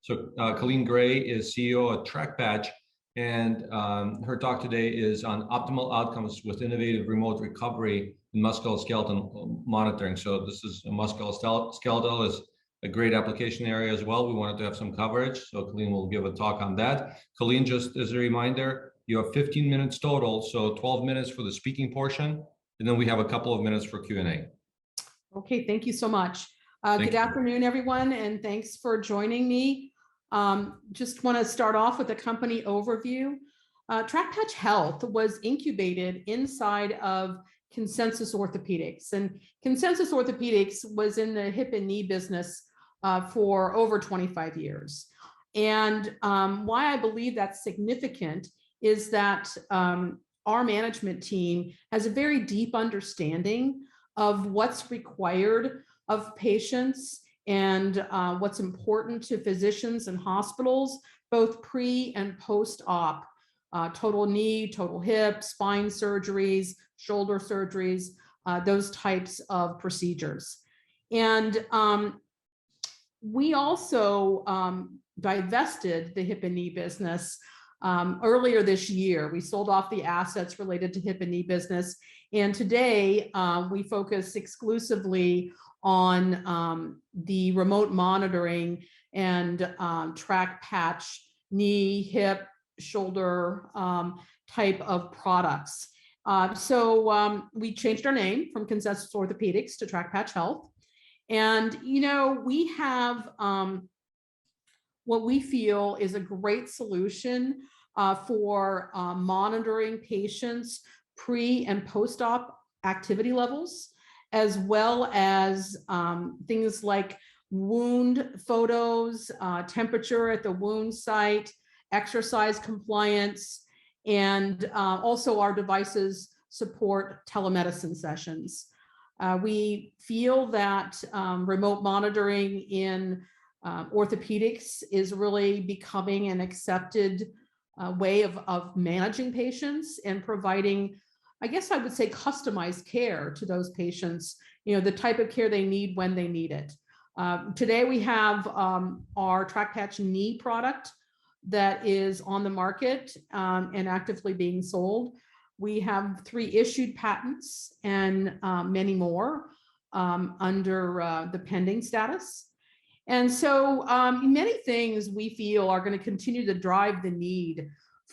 So Colleen Gray is CEO at TracPatch, and her talk today is on optimal outcomes with innovative remote recovery and musculoskeletal monitoring. So this is musculoskeletal is a great application area as well. We wanted to have some coverage, so Colleen will give a talk on that. Colleen, just as a reminder, you have 15 minutes total, so 12 minutes for the speaking portion, and then we have a couple of minutes for Q&A. Okay, thank you so much. Good afternoon, everyone, and thanks for joining me. Just want to start off with a company overview. TracPatch Health was incubated inside of Consensus Orthopedics, and Consensus Orthopedics was in the hip and knee business for over 25 years. And why I believe that's significant is that our management team has a very deep understanding of what's required of patients and what's important to physicians and hospitals, both pre and post-op, total knee, total hip, spine surgeries, shoulder surgeries, those types of procedures. And we also divested the hip and knee business earlier this year. We sold off the assets related to hip and knee business. And today we focus exclusively on the remote monitoring and TracPatch knee, hip, shoulder type of products. So we changed our name from Consensus Orthopedics to TracPatch Health. And, you know, we have what we feel is a great solution for monitoring patients' pre and post-op activity levels, as well as things like wound photos, temperature at the wound site, exercise compliance, and also our devices support telemedicine sessions. We feel that remote monitoring in orthopedics is really becoming an accepted way of managing patients and providing, I guess I would say, customized care to those patients, you know, the type of care they need when they need it. Today we have our TracPatch knee product that is on the market and actively being sold. We have 3 issued patents and many more under the pending status. And so many things we feel are going to continue to drive the need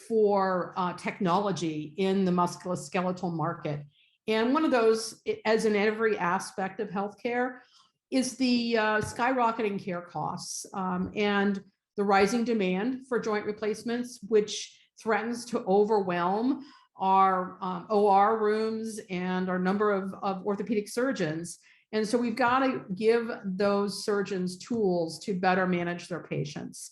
for technology in the musculoskeletal market. And one of those, as in every aspect of healthcare, is the skyrocketing care costs and the rising demand for joint replacements, which threatens to overwhelm our OR rooms and our number of orthopedic surgeons. And so we've got to give those surgeons tools to better manage their patients.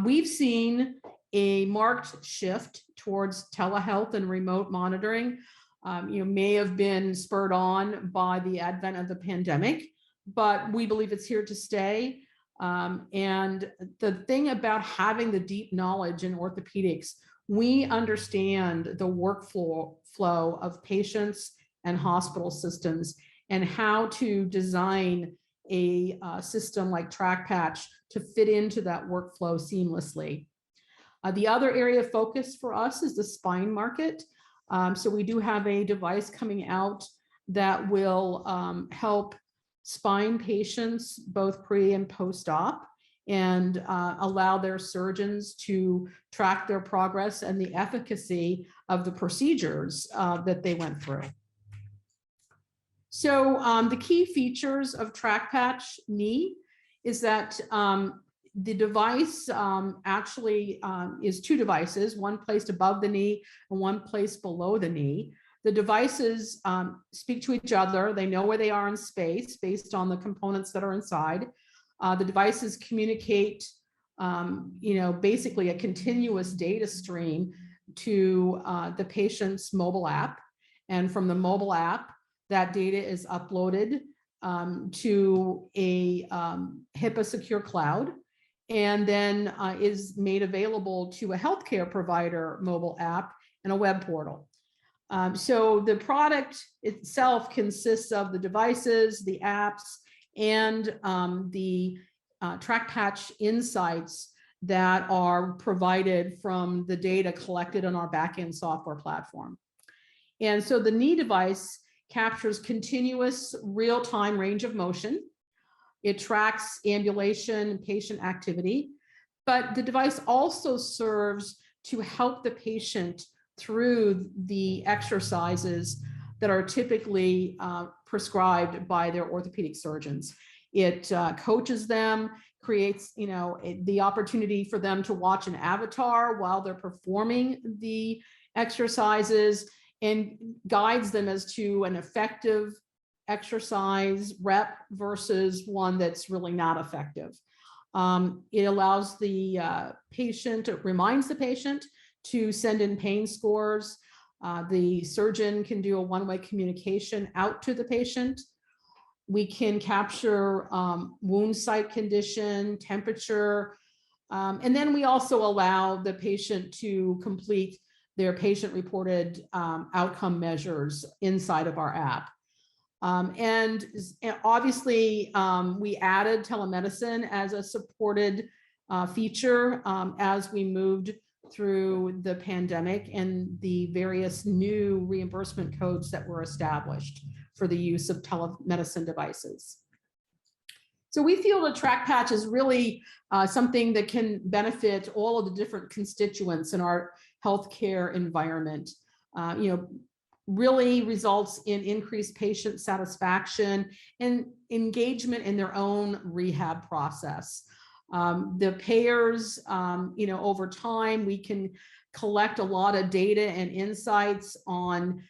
We've seen a marked shift towards telehealth and remote monitoring. May have been spurred on by the advent of the pandemic, but we believe it's here to stay. And the thing about having the deep knowledge in orthopedics, we understand the workflow of patients and hospital systems and how to design a system like TracPatch to fit into that workflow seamlessly. The other area of focus for us is the spine market. So we do have a device coming out that will help spine patients both pre and post-op and allow their surgeons to track their progress and the efficacy of the procedures that they went through. So the key features of TracPatch knee is that the device actually is 2 devices, one placed above the knee and one placed below the knee. The devices speak to each other. They know where they are in space based on the components that are inside. The devices communicate, basically a continuous data stream to the patient's mobile app. And from the mobile app, that data is uploaded to a HIPAA secure cloud, and then is made available to a healthcare provider mobile app and a web portal. So the product itself consists of the devices, the apps, and the TracPatch insights that are provided from the data collected on our backend software platform. And so the knee device captures continuous real-time range of motion. It tracks ambulation and patient activity, but the device also serves to help the patient through the exercises that are typically prescribed by their orthopedic surgeons. It coaches them, creates, the opportunity for them to watch an avatar while they're performing the exercises, and guides them as to an effective exercise rep versus one that's really not effective. It allows the patient, it reminds the patient to send in pain scores. The surgeon can do a one-way communication out to the patient. We can capture wound site condition, temperature, and then we also allow the patient to complete their patient-reported outcome measures inside of our app. And obviously, we added telemedicine as a supported feature as we moved through the pandemic and the various new reimbursement codes that were established for the use of telemedicine devices. So we feel the TracPatch is really something that can benefit all of the different constituents in our healthcare environment. Really results in increased patient satisfaction and engagement in their own rehab process. The payers, over time, we can collect a lot of data and insights on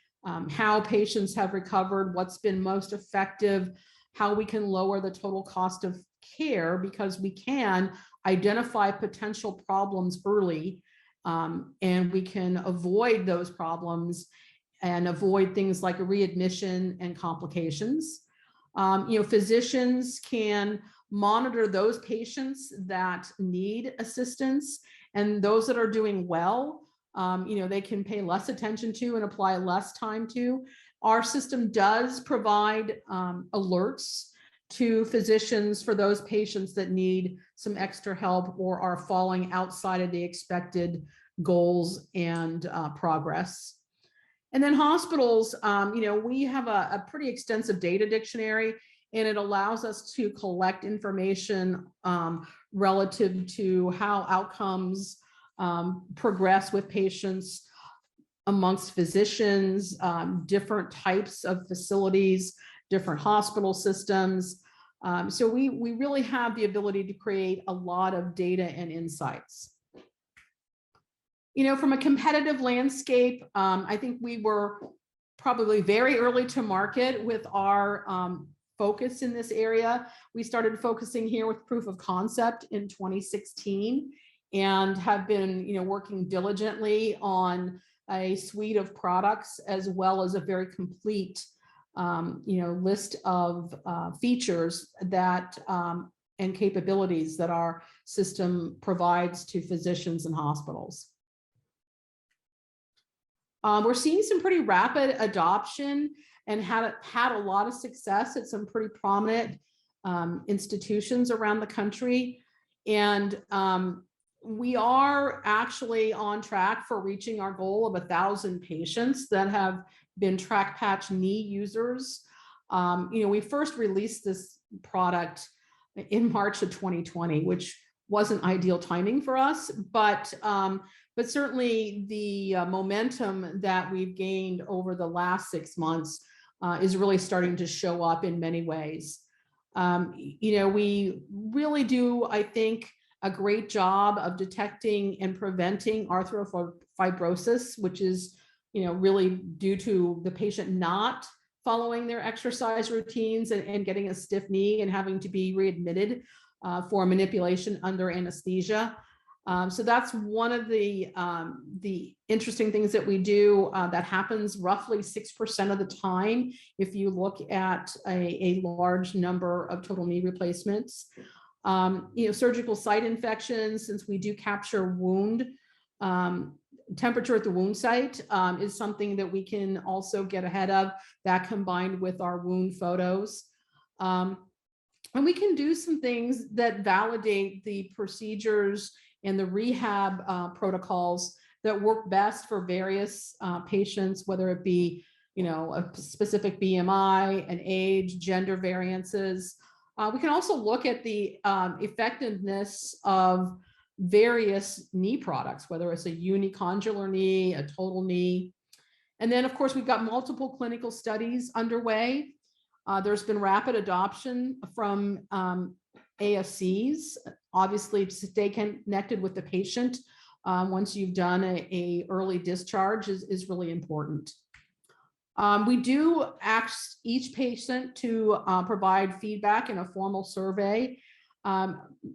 how patients have recovered, what's been most effective, how we can lower the total cost of care, because we can identify potential problems early, and we can avoid those problems and avoid things like readmission and complications. Physicians can monitor those patients that need assistance, and those that are doing well, they can pay less attention to and apply less time to. Our system does provide alerts to physicians for those patients that need some extra help or are falling outside of the expected goals and progress. And then hospitals, we have a pretty extensive data dictionary, and it allows us to collect information relative to how outcomes progress with patients amongst physicians, different types of facilities, different hospital systems. So we really have the ability to create a lot of data and insights. From a competitive landscape, I think we were probably very early to market with our focus in this area. We started focusing here with proof of concept in 2016 and have been, working diligently on a suite of products as well as a very complete, list of features that and capabilities that our system provides to physicians and hospitals. We're seeing some pretty rapid adoption and had a lot of success at some pretty prominent institutions around the country. And we are actually on track for reaching our goal of 1,000 patients that have been TracPatch knee users. We first released this product in March of 2020, which wasn't ideal timing for us, but certainly the momentum that we've gained over the last 6 months is really starting to show up in many ways. We really do, I think, a great job of detecting and preventing arthrofibrosis, which is, really due to the patient not following their exercise routines and getting a stiff knee and having to be readmitted for manipulation under anesthesia. So that's one of the interesting things that we do that happens roughly 6% of the time if you look at a large number of total knee replacements. Surgical site infections, since we do capture wound temperature at the wound site, is something that we can also get ahead of, that combined with our wound photos. And we can do some things that validate the procedures and the rehab protocols that work best for various patients, whether it be, a specific BMI, an age, gender variances. We can also look at the effectiveness of various knee products, whether it's a unicondylar knee, a total knee. And then, of course, we've got multiple clinical studies underway. There's been rapid adoption from ASCs, obviously to stay connected with the patient once you've done a early discharge is really important. We do ask each patient to provide feedback in a formal survey.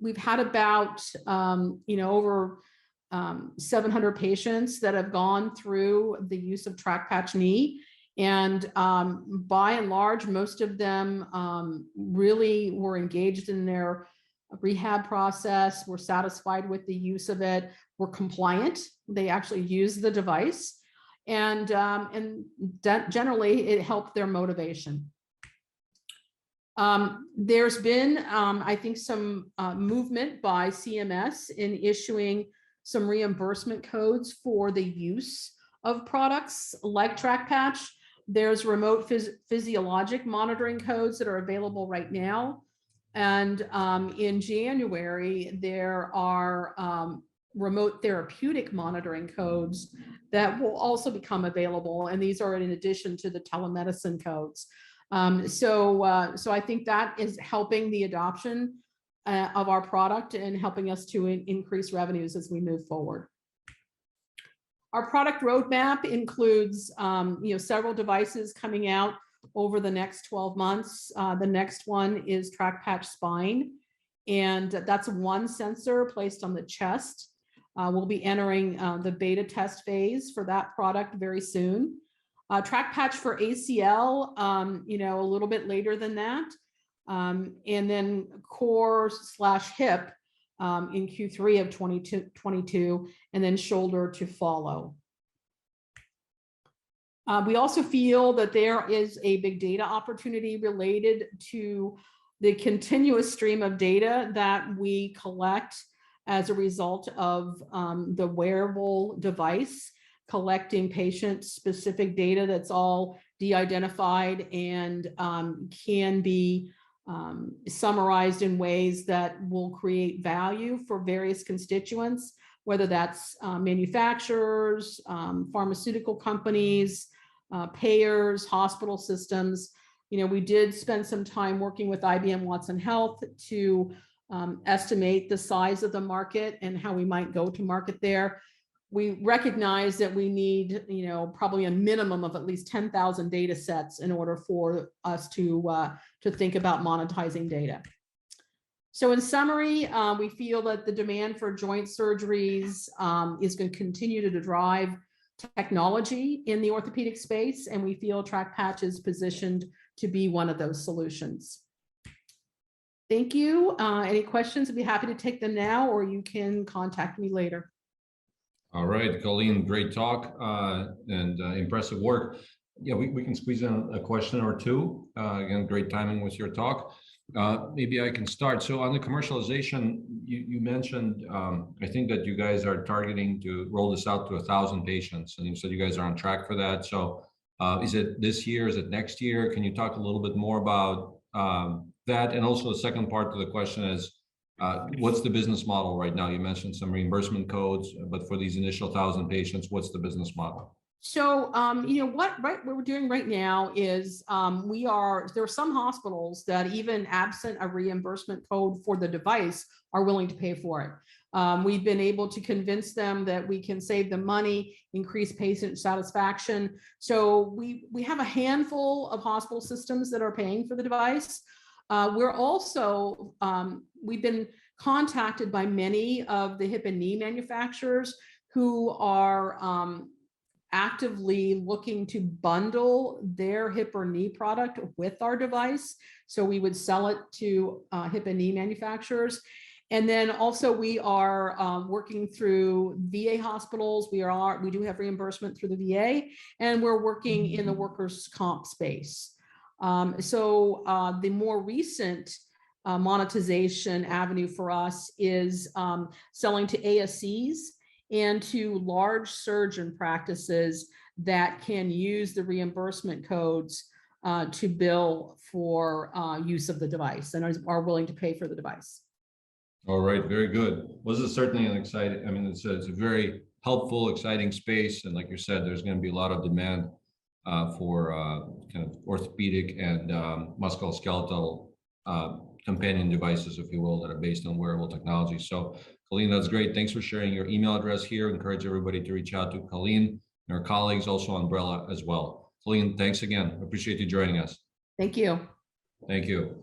We've had about, over 700 patients that have gone through the use of TracPatch knee. And by and large, most of them really were engaged in their rehab process, were satisfied with the use of it, were compliant. They actually used the device. And generally, it helped their motivation. There's been, I think, some movement by CMS in issuing some reimbursement codes for the use of products like TracPatch. There's remote physiologic monitoring codes that are available right now. And in January, there are remote therapeutic monitoring codes that will also become available. And these are in addition to the telemedicine codes. So I think that is helping the adoption of our product and helping us to increase revenues as we move forward. Our product roadmap includes several devices coming out over the next 12 months. The next one is TracPatch Spine, and that's one sensor placed on the chest. We'll be entering the beta test phase for that product very soon. TracPatch for ACL, a little bit later than that. And then core/hip in Q3 of 2022, and then shoulder to follow. We also feel that there is a big data opportunity related to the continuous stream of data that we collect as a result of the wearable device, collecting patient-specific data that's all de-identified and can be summarized in ways that will create value for various constituents, whether that's manufacturers, pharmaceutical companies, payers, hospital systems. We did spend some time working with IBM Watson Health to estimate the size of the market and how we might go to market there. We recognize that we need, probably a minimum of at least 10,000 data sets in order for us to think about monetizing data. So in summary, we feel that the demand for joint surgeries is going to continue to drive technology in the orthopedic space, and we feel TracPatch is positioned to be one of those solutions. Thank you. Any questions? I'd be happy to take them now, or you can contact me later. All right, Colleen, great talk and impressive work. Yeah, we can squeeze in a question or two. Again, great timing with your talk. Maybe I can start. So on the commercialization, you mentioned, I think that you guys are targeting to roll this out to 1,000 patients, and you said you guys are on track for that. So is it this year? Is it next year? Can you talk a little bit more about that? And also the second part of the question is, what's the business model right now? You mentioned some reimbursement codes, but for these initial 1,000 patients, what's the business model? So, what we're doing right now is there are some hospitals that even absent a reimbursement code for the device are willing to pay for it. We've been able to convince them that we can save them money, increase patient satisfaction. So we have a handful of hospital systems that are paying for the device. We're also, we've been contacted by many of the hip and knee manufacturers who are actively looking to bundle their hip or knee product with our device. So we would sell it to hip and knee manufacturers. And then also we are working through VA hospitals. We do have reimbursement through the VA, and we're working in the workers' comp space. So the more recent monetization avenue for us is selling to ASCs and to large surgeon practices that can use the reimbursement codes to bill for use of the device and are willing to pay for the device. All right, very good. Well, this is certainly an exciting, I mean, it's a very helpful, exciting space. And like you said, there's going to be a lot of demand for kind of orthopedic and musculoskeletal companion devices, if you will, that are based on wearable technology. So Colleen, that's great. Thanks for sharing your email address here. Encourage everybody to reach out to Colleen and her colleagues, also Umbrella as well. Colleen, thanks again. Appreciate you joining us. Thank you. Thank you.